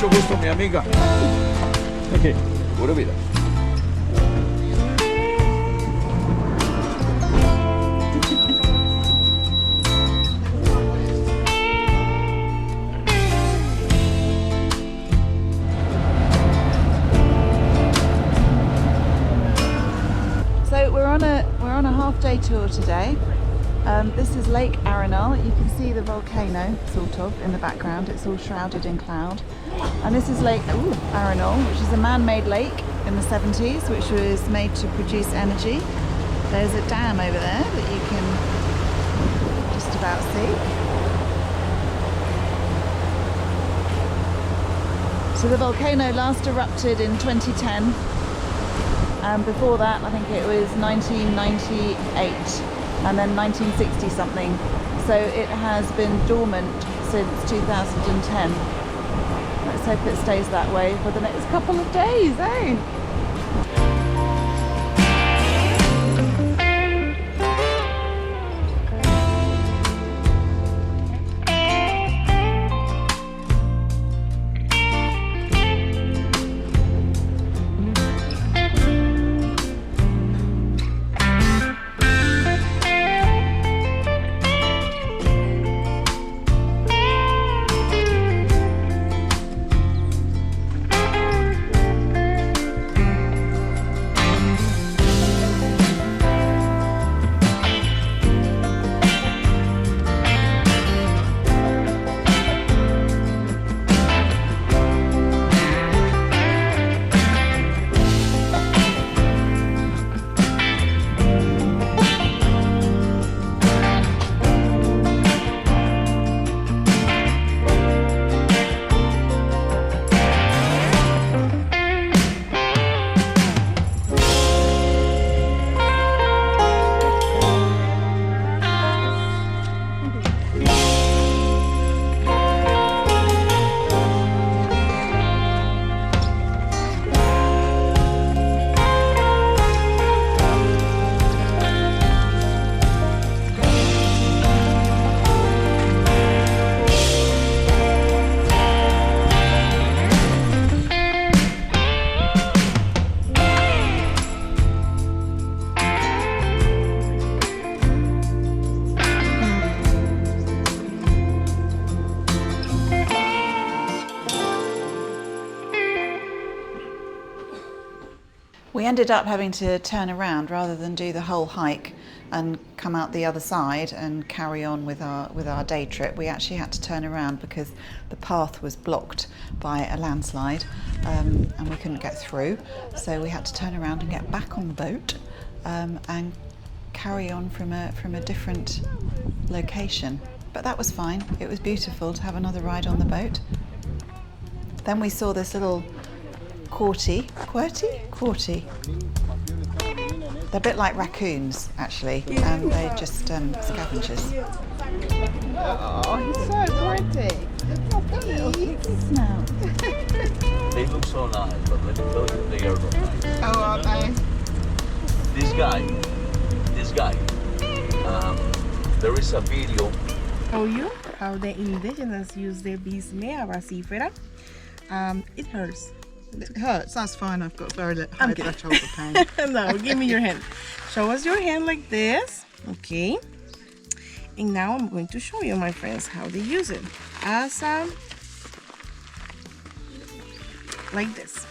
Mucho gusto, mi amiga. Okay. Pura Vida. So we're on a half-day tour today. This is Lake Arenal. You can see the volcano, sort of, in the background. It's all shrouded in cloud. And this is Lake Arenal, which is a man-made lake in the 70s, which was made to produce energy. There's a dam over there that you can just about see. So the volcano last erupted in 2010. And before that, I think it was 1998 and then 1960 something. So it has been dormant since 2010. Let's hope it stays that way for the next couple of days, eh? We ended up having to turn around rather than do the whole hike and come out the other side and carry on with our day trip. We actually had to turn around because the path was blocked by a landslide and we couldn't get through. So we had to turn around and get back on the boat and carry on from a different location. But that was fine. It was beautiful to have another ride on the boat. Then we saw this little Quirty. They're a bit like raccoons, actually, and they're just scavengers. Oh, he's so pretty. Now. They look so nice, but let me tell you, they are not nice. Oh, are they? This guy, there is a video. Oh, you? How the indigenous use their bismea vocifera. It hurts. It hurts, that's fine. I've got very high threshold of pain. No, give me your hand. Show us your hand like this. Okay. And now I'm going to show you, my friends, how they use it. As like this.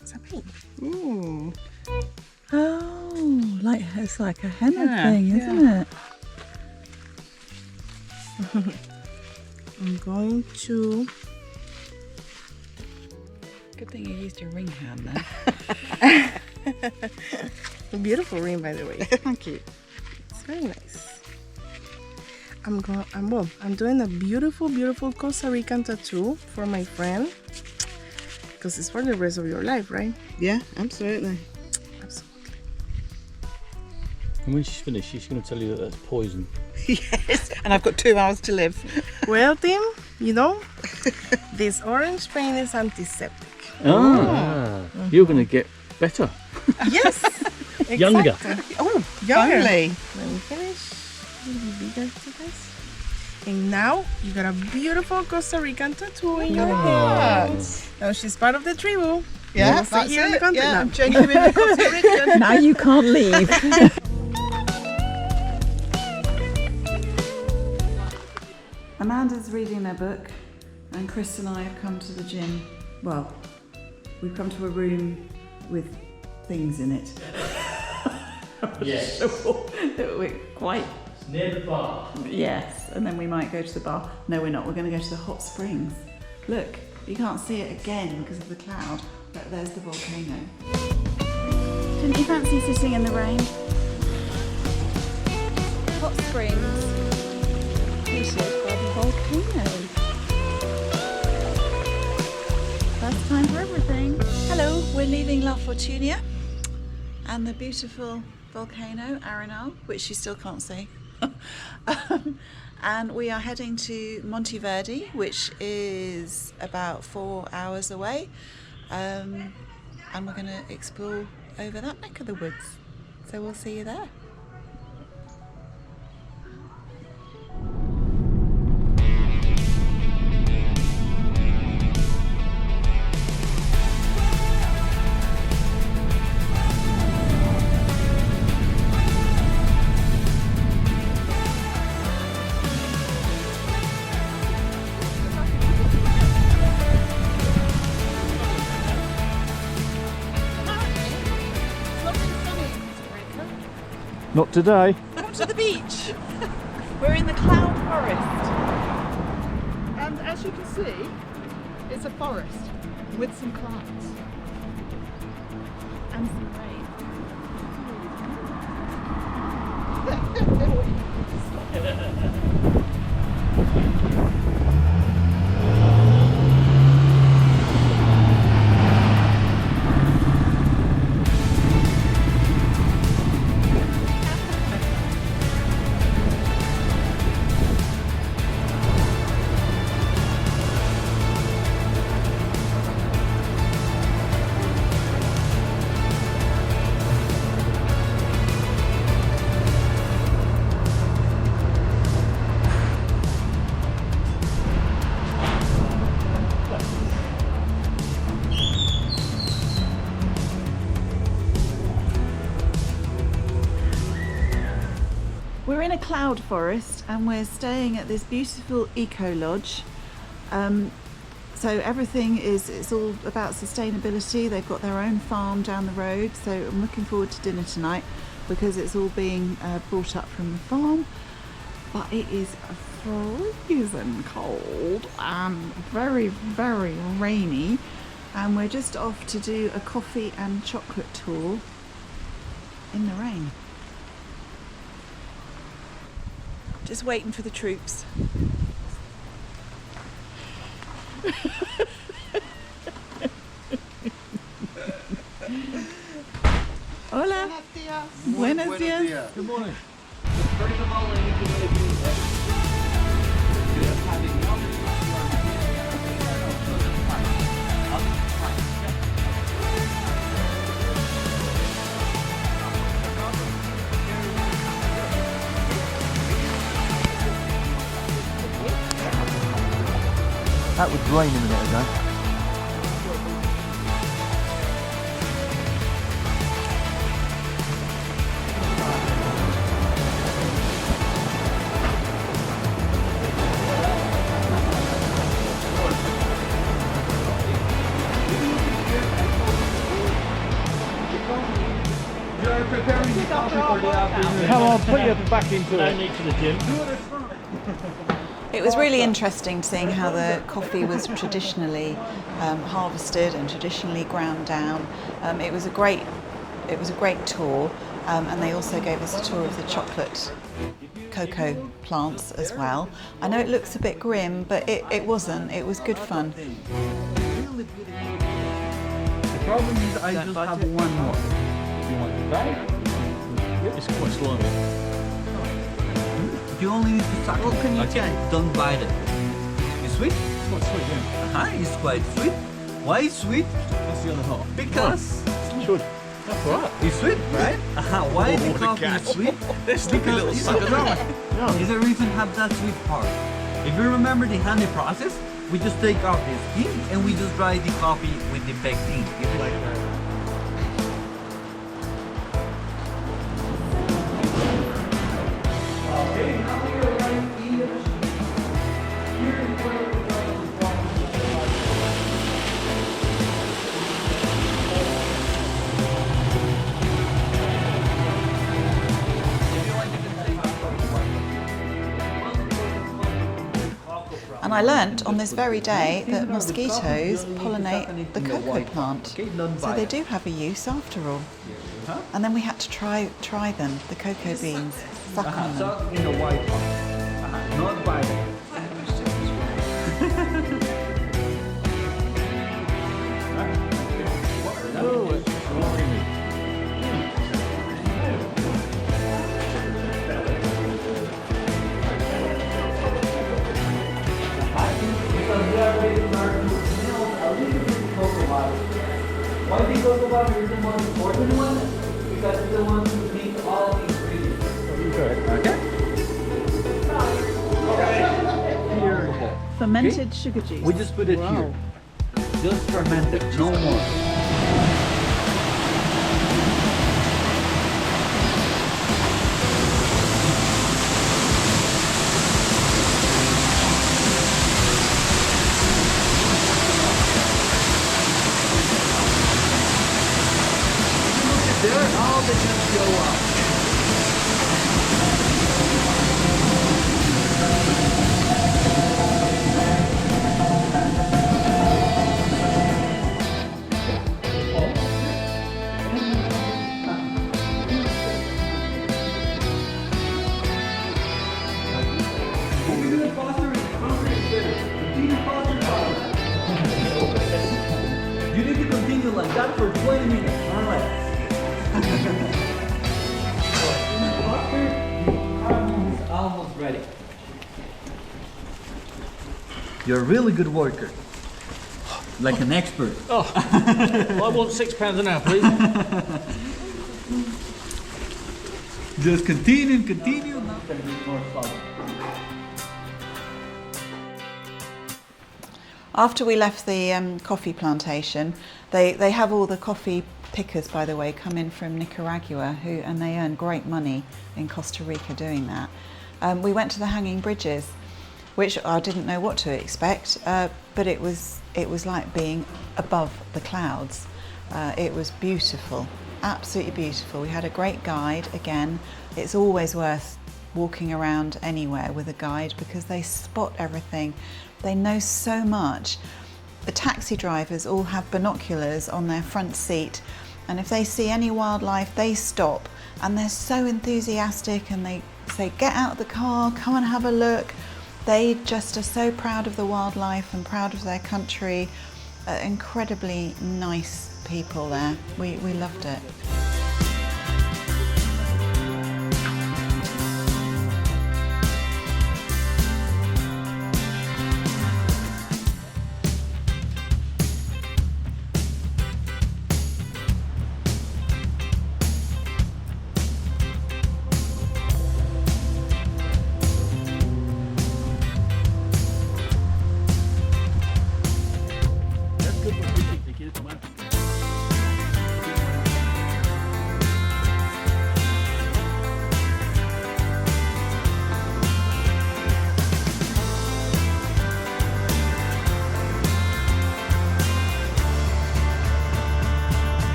It's a paint. Ooh. Oh, it's like a henna thing, isn't it? I'm going to... Good thing you used your ring hand then. A beautiful ring, by the way. Thank you. It's very nice. I'm doing a beautiful, beautiful Costa Rican tattoo for my friend. Because it's for the rest of your life, right? Yeah, absolutely. Absolutely. And when she's finished, she's going to tell you that that's poison. Yes, and I've got 2 hours to live. Well, Tim, you know, this orange paint is antiseptic. You're going to get better. Yes. Younger. Oh, younger. Only. Let me finish. A little bit bigger to this. And now you got a beautiful Costa Rican tattoo in your hand. Now she's part of the tribu. Yeah, Stay that's here in the it. country Yeah, now. I'm genuinely Costa Rican. Now you can't leave. Amanda's reading their book, and Chris and I have come to the gym. Well, we've come to a room with things in it. Yes. We're quite. It's near the bar. Yes, and then we might go to the bar. No, we're not. We're going to go to the hot springs. Look, you can't see it again because of the cloud, but there's the volcano. Didn't you fancy sitting in the rain? Hot springs, heated by the volcano. First time for everything. Hello, we're leaving La Fortunia and the beautiful volcano Arenal, which you still can't see. And we are heading to Monteverde, which is about 4 hours away, and we're going to explore over that neck of the woods. So we'll see you there. Not today. Come to the beach. We're in the cloud forest. And as you can see, it's a forest with some clouds. And some rain. We're in a cloud forest and we're staying at this beautiful eco lodge. So everything it's all about sustainability. They've got their own farm down the road, so I'm looking forward to dinner tonight because it's all being brought up from the farm. But it is freezing cold and very, very rainy, and we're just off to do a coffee and chocolate tour in the rain. Just waiting for the troops. Hola. Buenos días. Good morning. That would rain a minute ago. Come on, put your back into it. No need for the gym. It was really interesting seeing how the coffee was traditionally harvested and traditionally ground down. It was a great tour, and they also gave us a tour of the chocolate cocoa plants as well. I know it looks a bit grim, but it wasn't. It was good fun. The problem is I just have one more. You want that? It's quite slimy. You only need to tackle. What can you get? Don't bite it. It's sweet? It's quite sweet, yeah. It's quite sweet. Why is sweet? That's the other half. Because Should. That's all right. It's sweet, right? Why is the coffee sweet? They're sneaky little suckers, aren't they? Is the reason have that sweet part. If you remember the honey process, we just take off the skin and we just dry the coffee with the pectin. Like that. Okay, now we are right in the machine. Here is where we're going to drop And I learnt on this very day that mosquitoes pollinate the cocoa plant. So they do have a use after all. And then we had to try them, the cocoa beans, suck on them. Suck in the white part. Not bite. Oh, it's slimy. Why the cocoa butter is the most important one? Because it's the one to make all the ingredients. Okay? Here. Fermented sugar juice. We just put it here. Just fermented, no more. There, all they just go up. You need to continue like that for 20 minutes, not less. Is almost ready. You're a really good worker. Like an expert. Oh, I want £6 an hour, please. Just continue. After we left the coffee plantation, they have all the coffee pickers, by the way, come in from Nicaragua, and they earn great money in Costa Rica doing that. We went to the hanging bridges, which I didn't know what to expect, but it was like being above the clouds. It was beautiful, absolutely beautiful. We had a great guide. Again, it's always worth walking around anywhere with a guide because they spot everything. They know so much. The taxi drivers all have binoculars on their front seat, and if they see any wildlife, they stop, and they're so enthusiastic, and they say, get out of the car, come and have a look. They just are so proud of the wildlife and proud of their country. Incredibly nice people there. We loved it.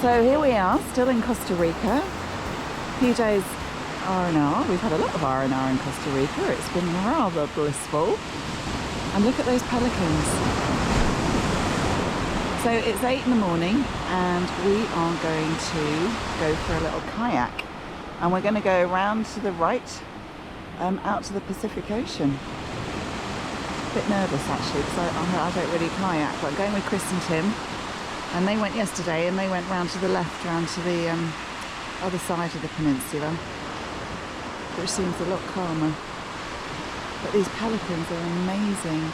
So here we are, still in Costa Rica. A few days Arenal. We've had a lot of Arenal in Costa Rica. It's been rather blissful. And look at those pelicans. So it's 8 in the morning and we are going to go for a little kayak. And we're going to go around to the right, out to the Pacific Ocean. A bit nervous actually because I don't really kayak, but I'm going with Chris and Tim. And they went yesterday and they went round to the left, round to the other side of the peninsula, which seems a lot calmer. But these pelicans are amazing.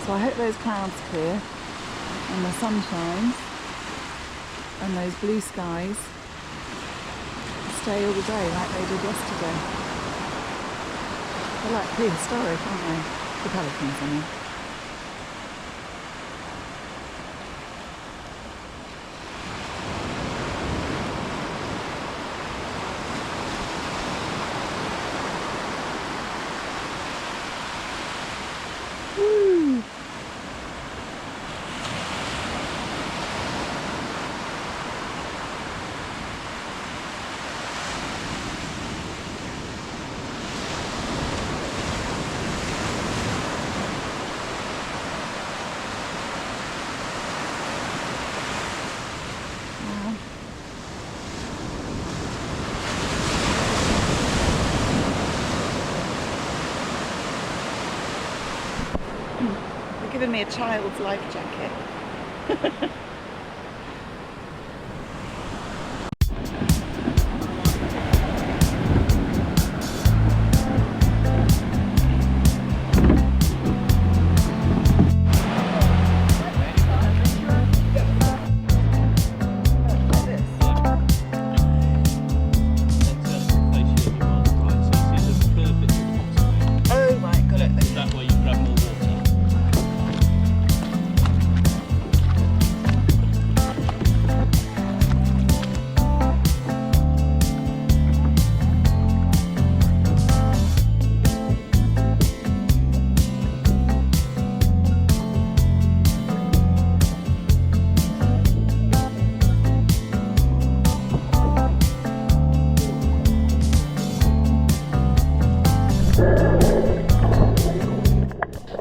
So I hope those clouds clear and the sun shines and those blue skies stay all day like they did yesterday. They're like prehistoric, aren't they? The pelicans, I mean. Woo! They're giving me a child's life jacket. Oh right, got it. That way you grab more water.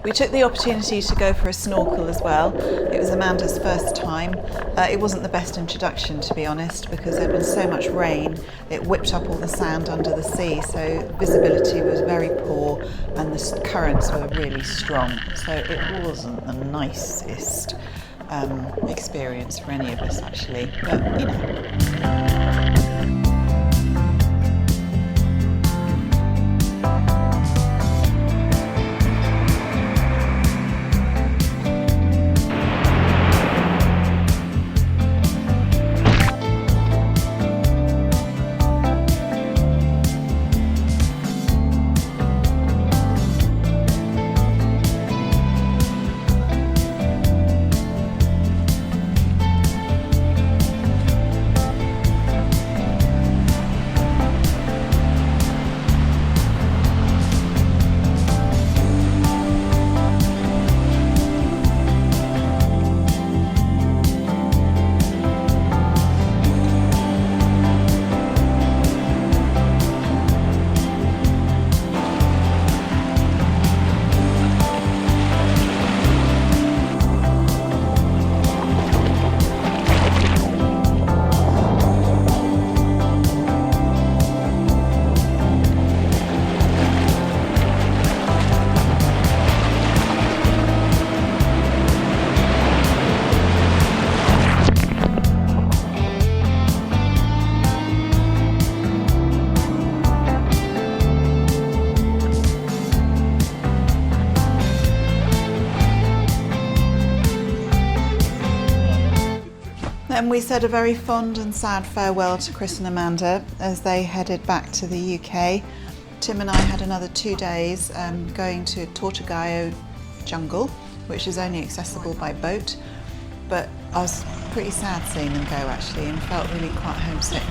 We took the opportunity to go for a snorkel as well. It was Amanda's first time. It wasn't the best introduction, to be honest, because there'd been so much rain. It whipped up all the sand under the sea, so visibility was very poor and the currents were really strong. So it wasn't the nicest experience for any of us, actually, but you know. And we said a very fond and sad farewell to Chris and Amanda as they headed back to the UK. Tim and I had another 2 days going to Tortugallo jungle, which is only accessible by boat. But I was pretty sad seeing them go actually and felt really quite homesick.